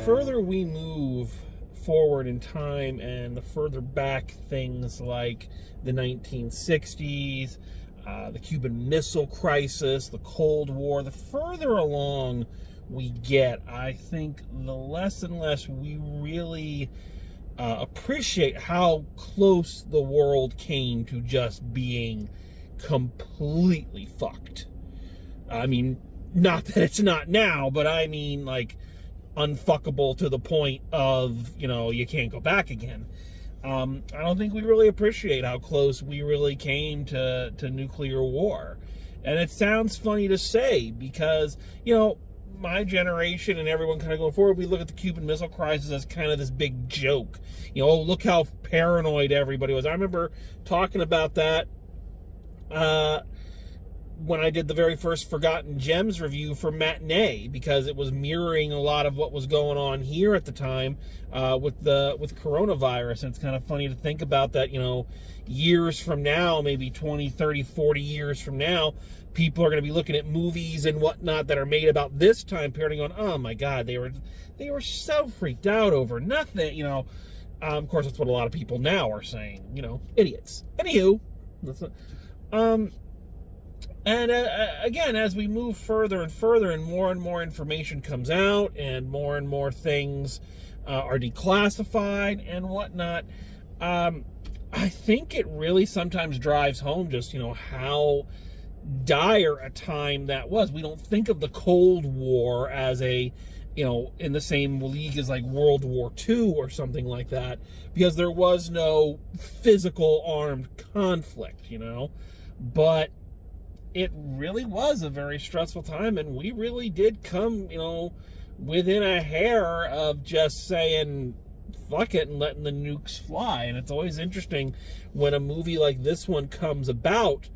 further we move forward in time and the further back things like the 1960s, the Cuban Missile Crisis, the Cold War, the further along we get, I think the less and less we really appreciate how close the world came to just being completely fucked. I mean, not that it's not now, but I mean, like, unfuckable to the point of, you can't go back again. I don't think we really appreciate how close we really came to nuclear war. And it sounds funny to say because, my generation and everyone kind of going forward, we look at the Cuban Missile Crisis as kind of this big joke. Look how paranoid everybody was. I remember talking about that when I did the very first Forgotten Gems review for Matinee, because it was mirroring a lot of what was going on here at the time with coronavirus. And it's kind of funny to think about that, years from now, maybe 20, 30, 40 years from now, people are going to be looking at movies and whatnot that are made about this time period and going, oh my God, they were so freaked out over nothing, of course, that's what a lot of people now are saying, idiots. Anywho, and again, as we move further and further and more information comes out and more things are declassified and whatnot, I think it really sometimes drives home just, how dire a time that was. We don't think of the Cold War as a, in the same league as like World War II or something like that, because there was no physical armed conflict, but it really was a very stressful time, and we really did come, within a hair of just saying, fuck it, and letting the nukes fly. And it's always interesting when a movie like this one comes about,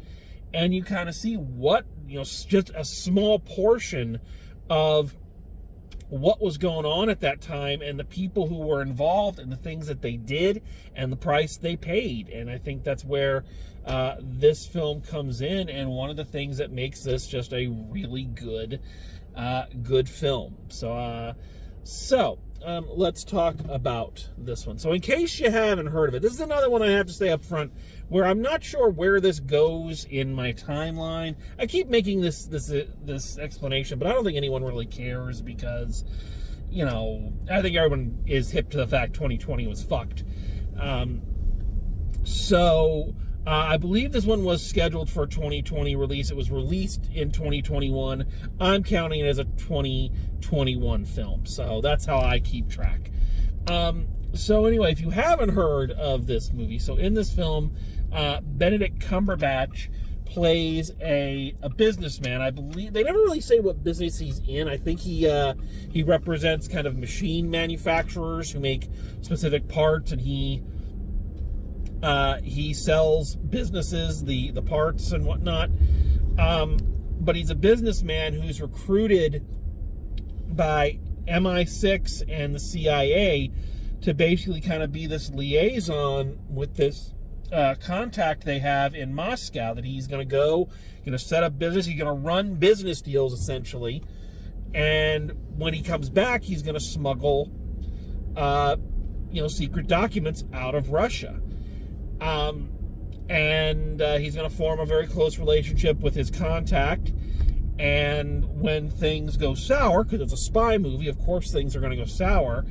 and you kind of see what, just a small portion of what was going on at that time, and the people who were involved, and the things that they did, and the price they paid. And I think that's where this film comes in, and one of the things that makes this just a really good film. So let's talk about this one. So in case you haven't heard of it, this is another one I have to say up front where I'm not sure where this goes in my timeline. I keep making this explanation, but I don't think anyone really cares because, I think everyone is hip to the fact 2020 was fucked. I believe this one was scheduled for a 2020 release. It was released in 2021. I'm counting it as a 2021 film. So that's how I keep track. So anyway, if you haven't heard of this movie, so in this film, Benedict Cumberbatch plays a businessman. I believe they never really say what business he's in. I think he represents kind of machine manufacturers who make specific parts, and he sells businesses the parts and whatnot. But he's a businessman who's recruited by MI6 and the CIA to basically kind of be this liaison with this contact they have in Moscow, that he's going to go, set up business. He's going to run business deals, essentially. And when he comes back, he's going to smuggle, secret documents out of Russia. And he's going to form a very close relationship with his contact. And when things go sour, because it's a spy movie, of course things are going to go sour,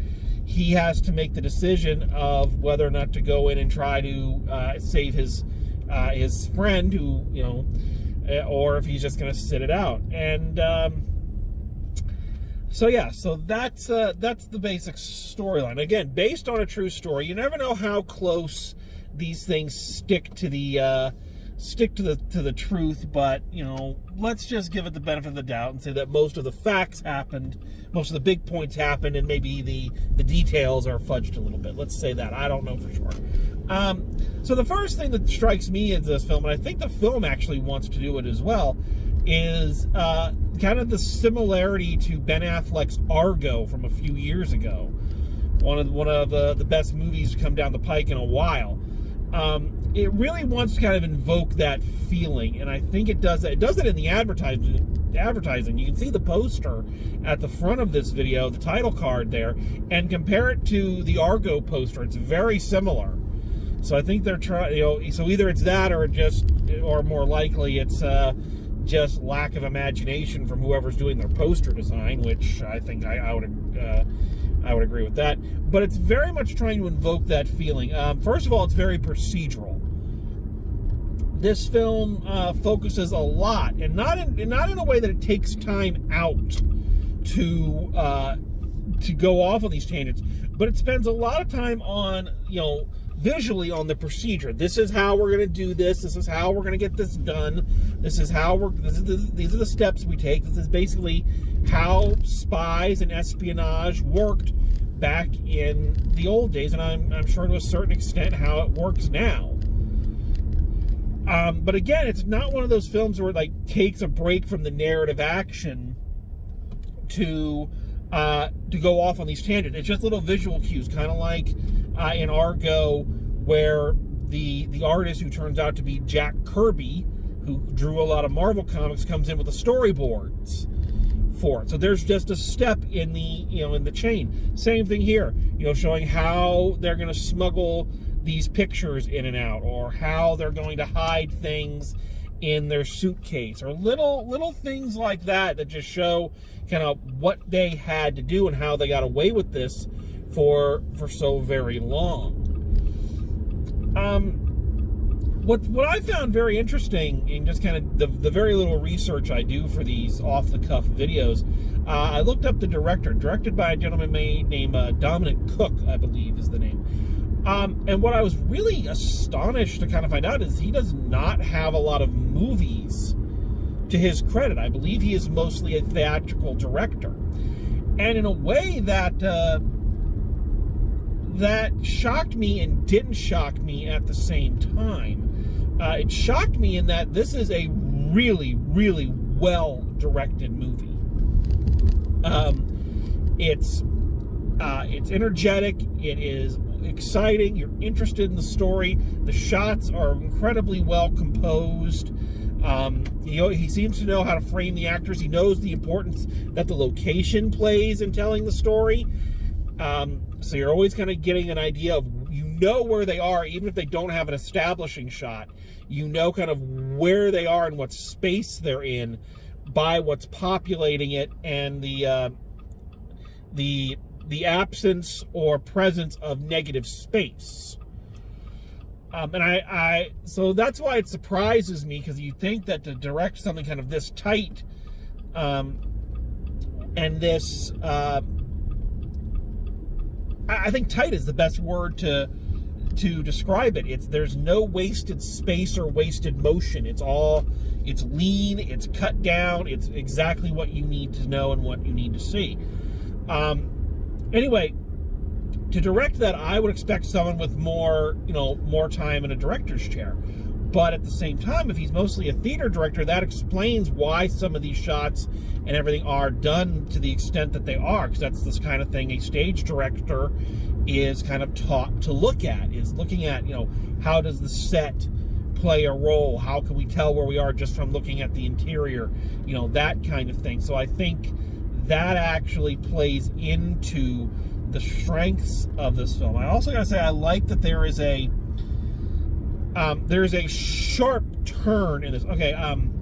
he has to make the decision of whether or not to go in and try to save his friend, who, or if he's just going to sit it out. And so that's the basic storyline. Again, based on a true story. You never know how close these things stick to the truth, but let's just give it the benefit of the doubt and say that most of the facts happened, most of the big points happened, and maybe the details are fudged a little bit. Let's say that. I don't know for sure. So the first thing that strikes me in this film, and I think the film actually wants to do it as well, is kind of the similarity to Ben Affleck's Argo from a few years ago. One of the best movies to come down the pike in a while. it really wants to kind of invoke that feeling, and I think it does that. It does it in the advertising. You can see the poster at the front of this video, the title card there, and compare it to the Argo poster. It's very similar. So I think they're trying, so either it's that or more likely it's just lack of imagination from whoever's doing their poster design, which I think I would agree with that. But it's very much trying to invoke that feeling. First of all, it's very procedural. This film focuses a lot, and not in a way that it takes time out to go off on these tangents, but it spends a lot of time on, visually on the procedure. This is how we're going to do this. This is how we're going to get this done. These are the steps we take. This is basically how spies and espionage worked back in the old days, and I'm sure to a certain extent how it works now. But again, it's not one of those films where it like takes a break from the narrative action to go off on these tangents. It's just little visual cues, kind of like in Argo, where the artist who turns out to be Jack Kirby, who drew a lot of Marvel comics, comes in with the storyboards for it. So there's just a step in the chain. Same thing here, showing how they're going to smuggle these pictures in and out, or how they're going to hide things in their suitcase, or little things like that just show kind of what they had to do and how they got away with this for so very long. What I found very interesting in just kind of the very little research I do for these off-the-cuff videos, I looked up the directed by a gentleman named Dominic Cook, I believe is the name. And what I was really astonished to kind of find out is he does not have a lot of movies to his credit. I believe he is mostly a theatrical director. And in a way that shocked me and didn't shock me at the same time. It shocked me in that this is a really, really well-directed movie. It's energetic. It is exciting. You're interested in the story. The shots are incredibly well composed. He seems to know how to frame the actors. He knows the importance that the location plays in telling the story. So you're always kind of getting an idea of, where they are, even if they don't have an establishing shot. Kind of where they are and what space they're in by what's populating it, and the absence or presence of negative space. So that's why it surprises me, because you think that to direct something kind of this tight, and this, I think tight is the best word to describe it. There's no wasted space or wasted motion. It's lean, it's cut down, it's exactly what you need to know and what you need to see. Anyway, to direct that, I would expect someone with more time in a director's chair. But at the same time, if he's mostly a theater director, that explains why some of these shots and everything are done to the extent that they are, because that's this kind of thing a stage director is kind of taught to look at, is looking at, how does the set play a role? How can we tell where we are just from looking at the interior? That kind of thing. So I think that actually plays into the strengths of this film. I also gotta say, I like that there is a sharp turn in this. Okay, I'm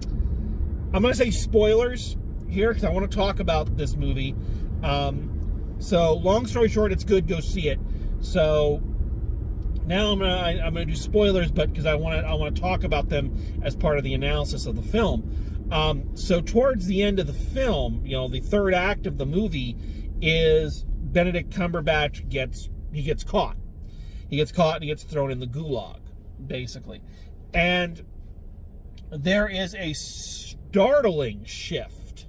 gonna say spoilers here because I want to talk about this movie. So long story short, it's good. Go see it. So now I'm gonna do spoilers, but because I want to talk about them as part of the analysis of the film. So towards the end of the film, the third act of the movie is Benedict Cumberbatch gets caught. He gets caught and he gets thrown in the gulag, basically. And there is a startling shift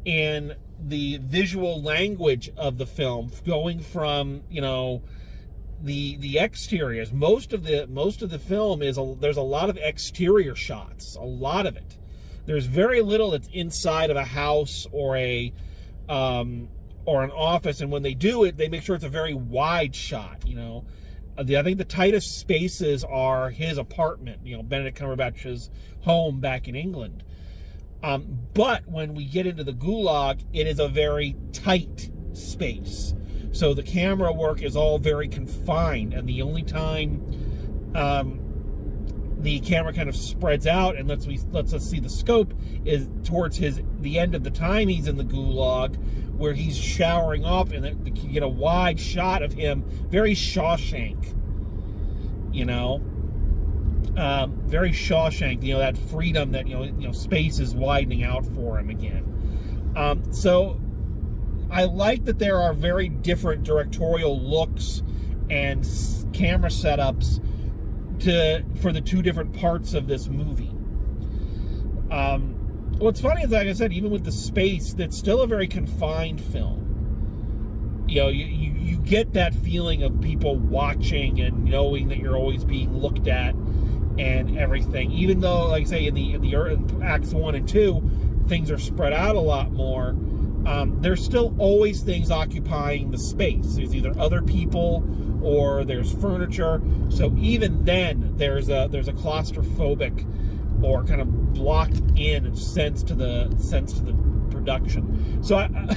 in the visual language of the film, going from, the exteriors. Most of the film is there's a lot of exterior shots, a lot of it. There's very little that's inside of a house or an office, and when they do it, they make sure it's a very wide shot, I think the tightest spaces are his apartment, Benedict Cumberbatch's home back in England. But when we get into the Gulag, it is a very tight space. So the camera work is all very confined, and the only time the camera kind of spreads out and lets us see the scope is towards the end of the time he's in the Gulag, where he's showering off, and you get a wide shot of him, very Shawshank, very Shawshank, that freedom that, space is widening out for him again. So I like that there are very different directorial looks and camera setups for the two different parts of this movie. What's funny is, like I said, even with the space, that's still a very confined film. You get that feeling of people watching and knowing that you're always being looked at and everything. Even though, like I say, in the Acts 1 and 2, things are spread out a lot more. There's still always things occupying the space. There's either other people or there's furniture. So even then, there's a claustrophobic or kind of blocked in sense to the production. So I'm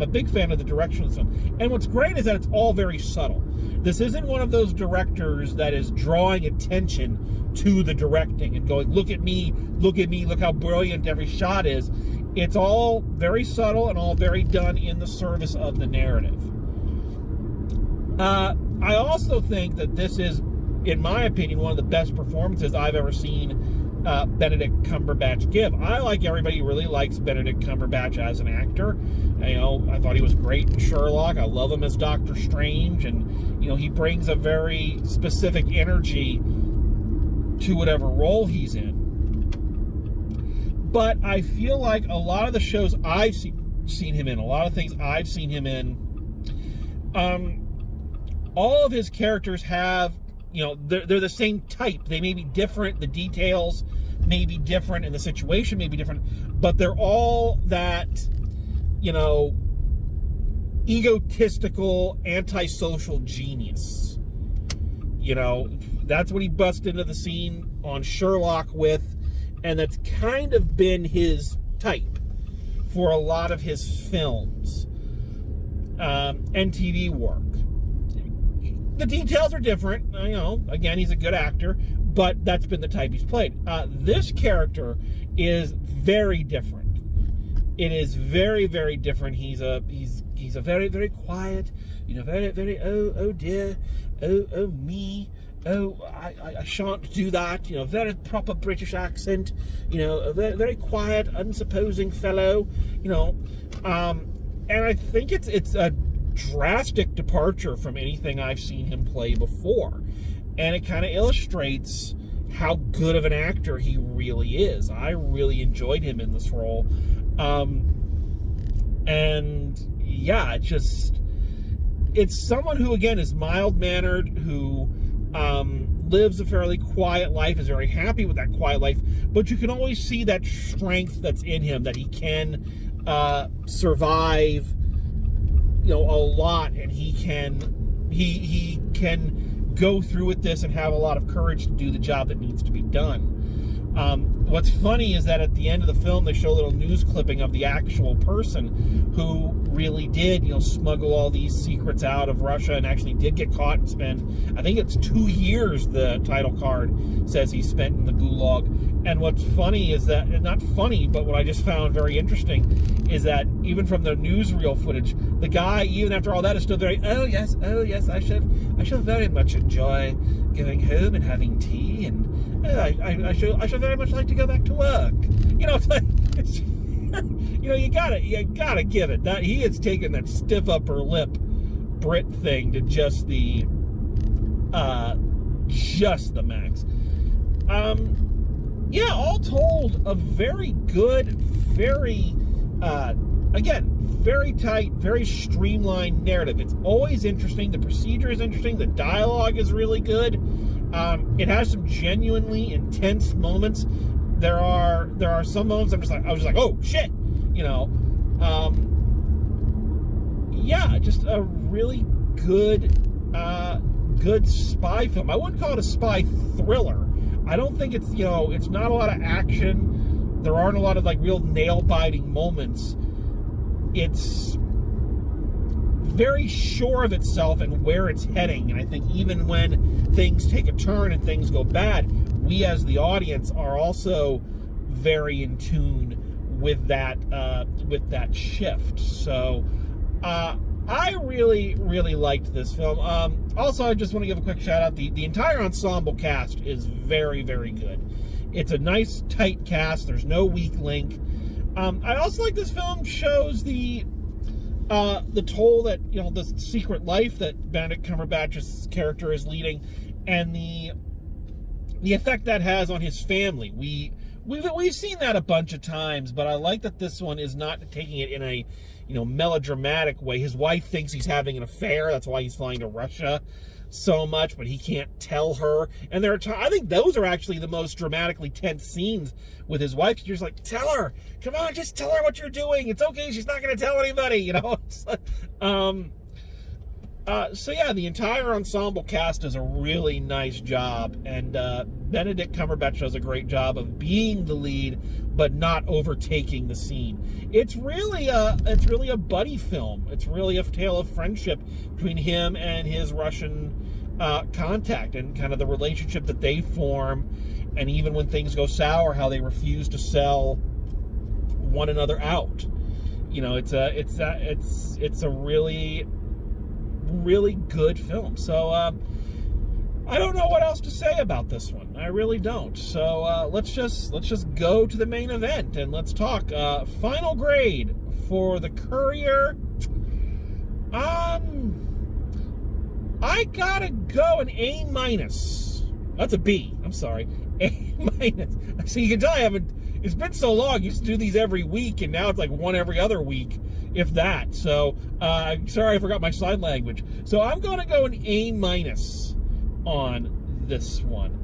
a big fan of the direction of this film. And what's great is that it's all very subtle. This isn't one of those directors that is drawing attention to the directing and going, look at me, look how brilliant every shot is. It's all very subtle and all very done in the service of the narrative. I also think that this is, in my opinion, one of the best performances I've ever seen Benedict Cumberbatch give. I, like everybody, really likes Benedict Cumberbatch as an actor. I thought he was great in Sherlock. I love him as Doctor Strange, and he brings a very specific energy to whatever role he's in. But I feel like a lot of the shows I've seen him in, a lot of things I've seen him in, all of his characters have, they're the same type. They may be different, the details may be different, and the situation may be different, but they're all that, egotistical, antisocial genius. That's what he busts into the scene on Sherlock with, and that's kind of been his type for a lot of his films and TV work. The details are different. Again, he's a good actor, but that's been the type he's played. This character is very different. It is very, very different. He's a very, very quiet, very, very, oh dear, oh me, I shan't do that, very proper British accent, a very, very quiet, unsupposing fellow, and I think it's a drastic departure from anything I've seen him play before, and it kind of illustrates how good of an actor he really is. I really enjoyed him in this role, and yeah, it's someone who, again, is mild-mannered, who lives a fairly quiet life, is very happy with that quiet life, but you can always see that strength that's in him, that he can survive a lot, and he can go through with this and have a lot of courage to do the job that needs to be done. What's funny is that at the end of the film, they show a little news clipping of the actual person who really did, smuggle all these secrets out of Russia and actually did get caught and spend, I think it's 2 years, the title card says he spent in the Gulag. And what's funny is that, not funny, but what I just found very interesting is that even from the newsreel footage, the guy, even after all that, is still very, oh yes, I shall very much enjoy going home and having tea, and I shall very much like to go back to work. It's like, you gotta give it that he has taken that stiff upper lip Brit thing to just the max. Yeah, all told, a very good, very, again, very tight, very streamlined narrative. It's always interesting. The procedure is interesting. The dialogue is really good. It has some genuinely intense moments. There are some moments I was just like, oh shit, yeah, just a really good good spy film. I wouldn't call it a spy thriller. I don't think it's, it's not a lot of action. There aren't a lot of, like, real nail-biting moments. It's very sure of itself and where it's heading. And I think even when things take a turn and things go bad, we as the audience are also very in tune with that shift. So I really, really liked this film. Also, I just want to give a quick shout out. The entire ensemble cast is very, very good. It's a nice, tight cast. There's no weak link. I also like this film shows the toll that, the secret life that Benedict Cumberbatch's character is leading, and the effect that has on his family. We've seen that a bunch of times, but I like that this one is not taking it in a, melodramatic way. His wife thinks he's having an affair. That's why he's flying to Russia so much, but he can't tell her. And there are I think those are actually the most dramatically tense scenes with his wife. You're just like, tell her, come on, just tell her what you're doing. It's okay. She's not going to tell anybody, So yeah, the entire ensemble cast does a really nice job, and Benedict Cumberbatch does a great job of being the lead, but not overtaking the scene. It's really a buddy film. It's really a tale of friendship between him and his Russian contact, and kind of the relationship that they form, and even when things go sour, how they refuse to sell one another out. It's a really good film. So I don't know what else to say about this one. I really don't. So let's just go to the main event and let's talk. Final grade for the Courier. I gotta go an A-. That's a B. I'm sorry. A-. So you can tell it's been so long. You used to do these every week, and now it's like one every other week, if that. So, sorry, I forgot my sign language. So I'm going to go an A- on this one.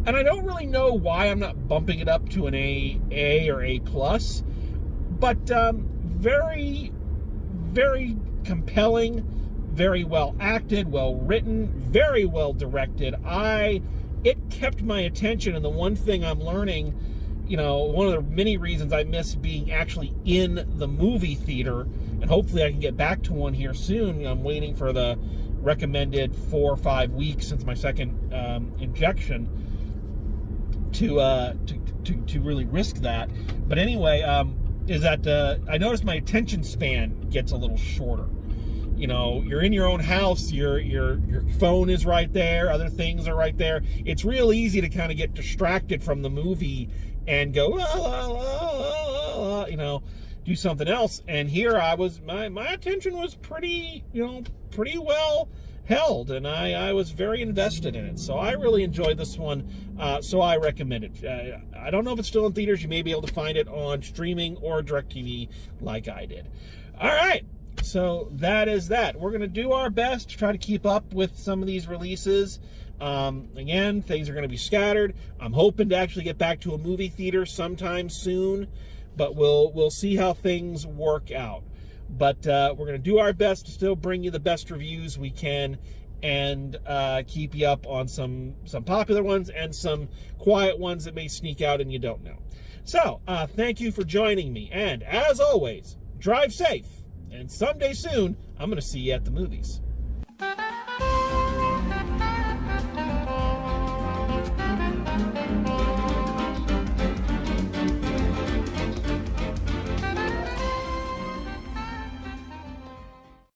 And I don't really know why I'm not bumping it up to an A or A+, but very, very compelling, very well acted, well written, very well directed. It kept my attention, and the one thing I'm learning, one of the many reasons I miss being actually in the movie theater, and hopefully I can get back to one here soon. I'm waiting for the recommended 4 or 5 weeks since my second injection to really risk that. But anyway, is that I noticed my attention span gets a little shorter. You're in your own house, your phone is right there, other things are right there. It's real easy to kind of get distracted from the movie and go, do something else. And here I was, my attention was pretty well held, and I was very invested in it. So I really enjoyed this one, so I recommend it. I don't know if it's still in theaters. You may be able to find it on streaming or DirecTV like I did. All right. So that is that. We're going to do our best to try to keep up with some of these releases. Again, things are going to be scattered. I'm hoping to actually get back to a movie theater sometime soon, but we'll see how things work out. But we're going to do our best to still bring you the best reviews we can, and keep you up on some popular ones and some quiet ones that may sneak out and you don't know. So thank you for joining me, and as always, drive safe. And someday soon, I'm going to see you at the movies.